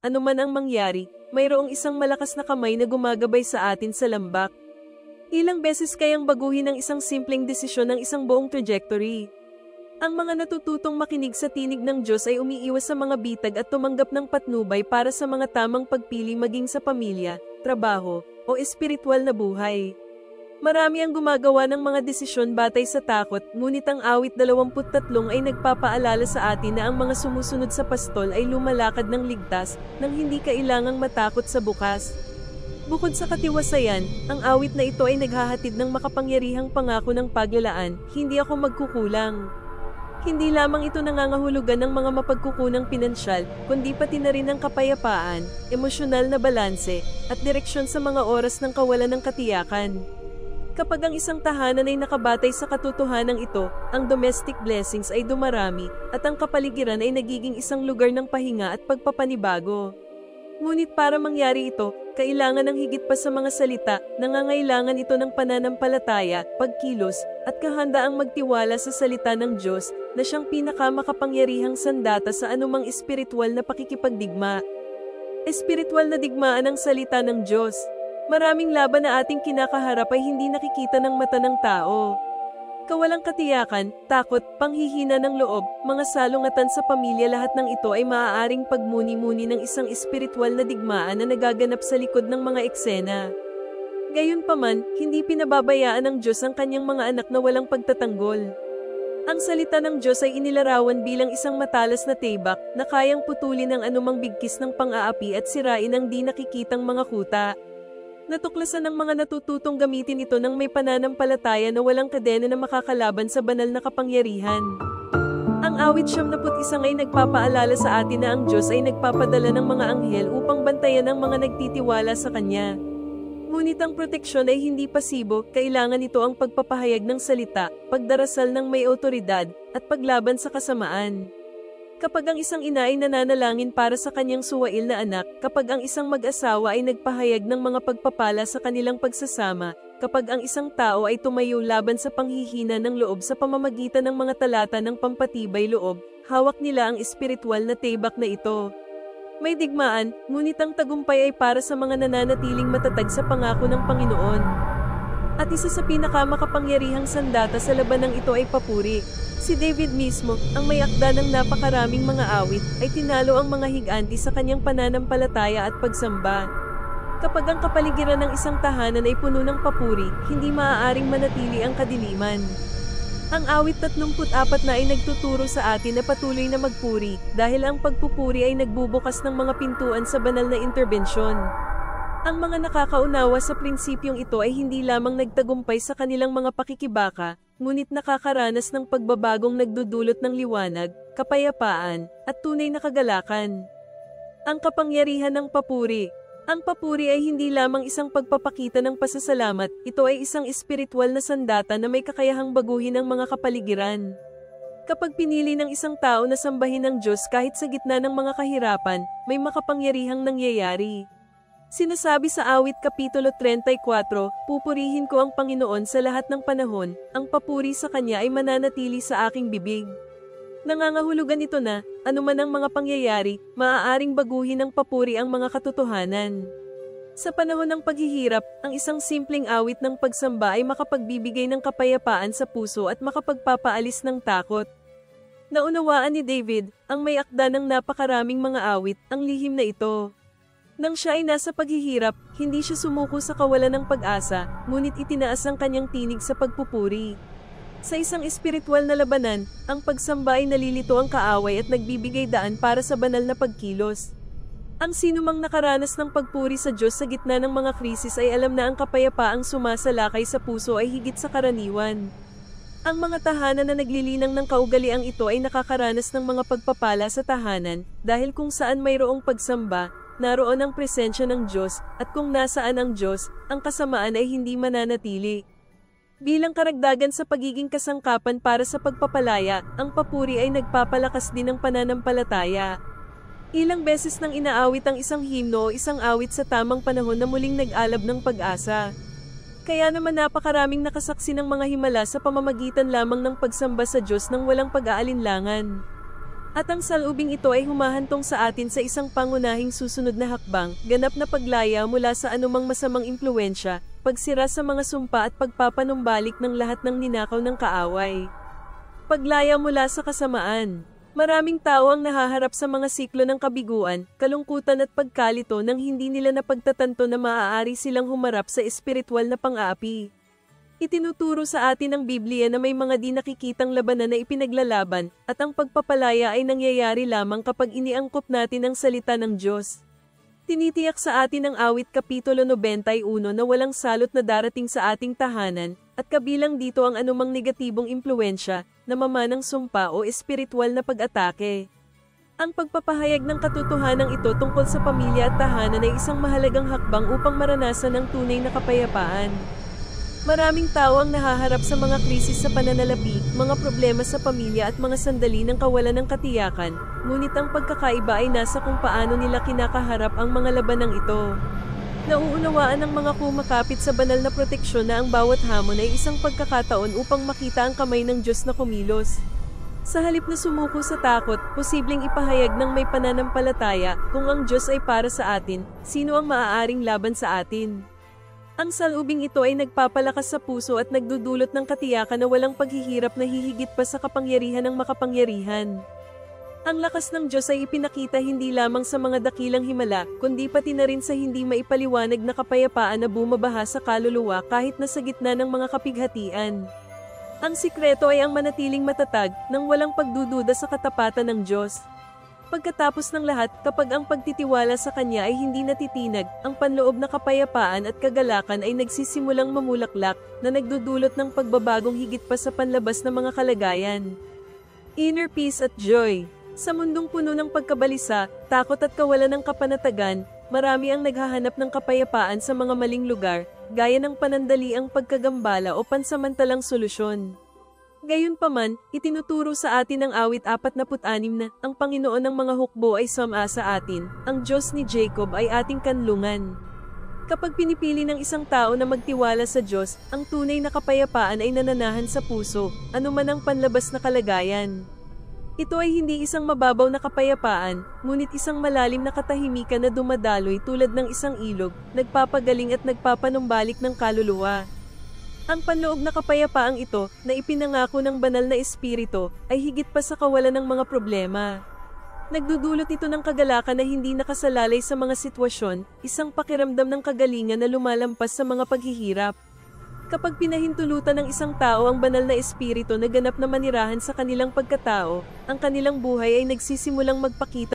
anuman ang mangyari, mayroong isang malakas na kamay na gumagabay sa atin sa lambak. Ilang beses kayang baguhin ang isang simpleng desisyon ng isang buong trajectory. Ang mga natututong makinig sa tinig ng Diyos ay umiiwas sa mga bitag at tumanggap ng patnubay para sa mga tamang pagpili maging sa pamilya, trabaho, o espiritual na buhay. Marami ang gumagawa ng mga desisyon batay sa takot, ngunit ang awit 23 ay nagpapaalala sa atin na ang mga sumusunod sa pastol ay lumalakad ng ligtas, nang hindi kailangang matakot sa bukas. Bukod sa katiwasayan, ang awit na ito ay naghahatid ng makapangyarihang pangako ng paglalaan, hindi ako magkukulang. Hindi lamang ito nangangahulugan ng mga mapagkukunang pinansyal, kundi pati na rin ang kapayapaan, emosyonal na balanse, at direksyon sa mga oras ng kawalan ng katiyakan. Kapag ang isang tahanan ay nakabatay sa katotohanan ito, ang domestic blessings ay dumarami, at ang kapaligiran ay nagiging isang lugar ng pahinga at pagpapanibago. Ngunit para mangyari ito, kailangan ng higit pa sa mga salita, nangangailangan ito ng pananampalataya, pagkilos, at kahandaang magtiwala sa salita ng Diyos, na siyang pinakamakapangyarihang sandata sa anumang espiritual na pakikipagdigma. Espiritual na digmaan ang salita ng Diyos. Maraming laban na ating kinakaharap ay hindi nakikita ng mata ng tao. Kawalang katiyakan, takot, panghihina ng loob, mga salungatan sa pamilya, lahat ng ito ay maaaring pagmuni-muni ng isang espiritual na digmaan na nagaganap sa likod ng mga eksena. Gayunpaman, hindi pinababayaan ng Diyos ang kanyang mga anak na walang pagtatanggol. Ang salita ng Diyos ay inilarawan bilang isang matalas na tibak na kayang putulin ang anumang bigkis ng pang-aapi at sirain ang di nakikitang mga kuta. Natuklasan ng mga natututong gamitin ito ng may pananampalataya na walang kadena na makakalaban sa banal na kapangyarihan. Ang awit 71 ay nagpapaalala sa atin na ang Diyos ay nagpapadala ng mga anghel upang bantayan ang mga nagtitiwala sa Kanya. Ngunit ang proteksyon ay hindi pasibo, kailangan ito ang pagpapahayag ng salita, pagdarasal ng may otoridad, at paglaban sa kasamaan. Kapag ang isang ina ay nananalangin para sa kanyang suwail na anak, kapag ang isang mag-asawa ay nagpahayag ng mga pagpapala sa kanilang pagsasama, kapag ang isang tao ay tumayo laban sa panghihina ng loob sa pamamagitan ng mga talata ng pampatibay loob, hawak nila ang espiritual na tibak na ito. May digmaan, ngunit ang tagumpay ay para sa mga nananatiling matatag sa pangako ng Panginoon. At isa sa pinakamakapangyarihang sandata sa labanang ito ay papuri. Si David mismo, ang may akda ng napakaraming mga awit, ay tinalo ang mga higanti sa kanyang pananampalataya at pagsamba. Kapag ang kapaligiran ng isang tahanan ay puno ng papuri, hindi maaaring manatili ang kadiliman. Ang awit 34 na ay nagtuturo sa atin na patuloy na magpuri, dahil ang pagpupuri ay nagbubukas ng mga pintuan sa banal na interbensyon. Ang mga nakakaunawa sa prinsipyong ito ay hindi lamang nagtagumpay sa kanilang mga pakikibaka, ngunit nakakaranas ng pagbabagong nagdudulot ng liwanag, kapayapaan, at tunay na kagalakan. Ang kapangyarihan ng papuri. Ang papuri ay hindi lamang isang pagpapakita ng pasasalamat, ito ay isang espiritual na sandata na may kakayahang baguhin ang mga kapaligiran. Kapag pinili ng isang tao na sambahin ng Diyos kahit sa gitna ng mga kahirapan, may makapangyarihang nangyayari. Sinasabi sa awit kapitulo 34, pupurihin ko ang Panginoon sa lahat ng panahon, ang papuri sa Kanya ay mananatili sa aking bibig. Nangangahulugan ito na, anuman ang mga pangyayari, maaaring baguhin ng papuri ang mga katotohanan. Sa panahon ng paghihirap, ang isang simpleng awit ng pagsamba ay makapagbibigay ng kapayapaan sa puso at makapagpapaalis ng takot. Naunawaan ni David, ang may akda ng napakaraming mga awit, ang lihim na ito. Nang siya ay nasa paghihirap, hindi siya sumuko sa kawalan ng pag-asa, ngunit itinaas ang kanyang tinig sa pagpupuri. Sa isang espiritual na labanan, ang pagsamba ay nalilito ang kaaway at nagbibigay daan para sa banal na pagkilos. Ang sinumang nakaranas ng pagpuri sa Diyos sa gitna ng mga krisis ay alam na ang kapayapaang sumasalakay sa puso ay higit sa karaniwan. Ang mga tahanan na naglilinang ng kaugaliang ito ay nakakaranas ng mga pagpapala sa tahanan, dahil kung saan mayroong pagsamba, naroon ang presensya ng Diyos, at kung nasaan ang Diyos, ang kasamaan ay hindi mananatili. Bilang karagdagan sa pagiging kasangkapan para sa pagpapalaya, ang papuri ay nagpapalakas din ng pananampalataya. Ilang beses nang inaawit ang isang himno o isang awit sa tamang panahon na muling nag-alab ng pag-asa. Kaya naman napakaraming nakasaksi ng mga himala sa pamamagitan lamang ng pagsamba sa Diyos ng walang pag-aalinlangan. At ang salubing ito ay humahantong sa atin sa isang pangunahing susunod na hakbang, ganap na paglaya mula sa anumang masamang impluensya, pagsira sa mga sumpa at pagpapanumbalik ng lahat ng ninakaw ng kaaway. Paglaya mula sa kasamaan. Maraming tao ang nahaharap sa mga siklo ng kabiguan, kalungkutan at pagkalito nang hindi nila napagtatanto na maaari silang humarap sa espiritual na pang-aapi. Itinuturo sa atin ng Biblia na may mga di nakikitang labanan na ipinaglalaban at ang pagpapalaya ay nangyayari lamang kapag iniangkop natin ang salita ng Diyos. Tinitiyak sa atin ng Awit Kapitulo 91 na walang salot na darating sa ating tahanan at kabilang dito ang anumang negatibong impluensya na mamanang sumpa o espiritual na pag-atake. Ang pagpapahayag ng katotohanan ito tungkol sa pamilya at tahanan ay isang mahalagang hakbang upang maranasan ang tunay na kapayapaan. Maraming tao ang nahaharap sa mga krisis sa pananalapi, mga problema sa pamilya at mga sandali ng kawalan ng katiyakan, ngunit ang pagkakaiba ay nasa kung paano nila kinakaharap ang mga labanang ito. Nauunawaan ng mga kumakapit sa banal na proteksyon na ang bawat hamon ay isang pagkakataon upang makita ang kamay ng Diyos na kumilos. Sa halip na sumuko sa takot, posibleng ipahayag ng may pananampalataya, kung ang Diyos ay para sa atin, sino ang maaaring laban sa atin? Ang salubing ito ay nagpapalakas sa puso at nagdudulot ng katiyakan na walang paghihirap na hihigit pa sa kapangyarihan ng makapangyarihan. Ang lakas ng Diyos ay ipinakita hindi lamang sa mga dakilang himala, kundi pati na rin sa hindi maipaliwanag na kapayapaan na bumabaha sa kaluluwa kahit na sa gitna ng mga kapighatian. Ang sikreto ay ang manatiling matatag nang walang pagdududa sa katapatan ng Diyos. Pagkatapos ng lahat, kapag ang pagtitiwala sa Kanya ay hindi natitinag, ang panloob na kapayapaan at kagalakan ay nagsisimulang mamulaklak na nagdudulot ng pagbabagong higit pa sa panlabas na mga kalagayan. Inner peace at joy. Sa mundong puno ng pagkabalisa, takot at kawalan ng kapanatagan, marami ang naghahanap ng kapayapaan sa mga maling lugar, gaya ng panandaliang pagkagambala o pansamantalang solusyon. Gayunpaman, itinuturo sa atin ng Awit 46 na ang Panginoon ng mga hukbo ay sumasa atin, ang Diyos ni Jacob ay ating kanlungan. Kapag pinipili ng isang tao na magtiwala sa Diyos, ang tunay na kapayapaan ay nananahan sa puso, anuman ang panlabas na kalagayan. Ito ay hindi isang mababaw na kapayapaan, ngunit isang malalim na katahimikan na dumadaloy tulad ng isang ilog, nagpapagaling at nagpapanumbalik ng kaluluwa. Ang panloob na kapayapaang ito, na ipinangako ng banal na espiritu, ay higit pa sa kawalan ng mga problema. Nagdudulot ito ng kagalakan na hindi nakasalalay sa mga sitwasyon, isang pakiramdam ng kagalingan na lumalampas sa mga paghihirap. Kapag pinahintulutan ng isang tao ang banal na espiritu na ganap na manirahan sa kanilang pagkatao, ang kanilang buhay ay nagsisimulang magpakita